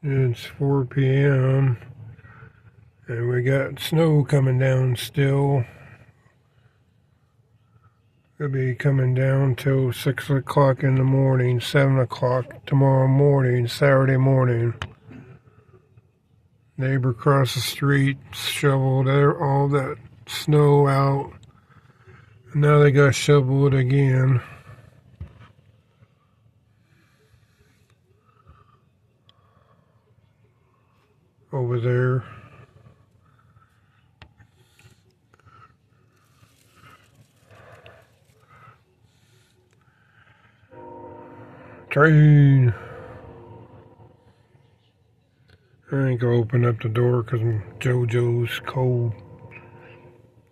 It's 4 p.m. and we got snow coming down still. It'll be coming down till 6 o'clock in the morning, 7 o'clock tomorrow morning, Saturday morning. Neighbor across the street shoveled all that snow out. And now they got to shovel it again. Over there. Train. I ain't gonna open up the door because JoJo's cold.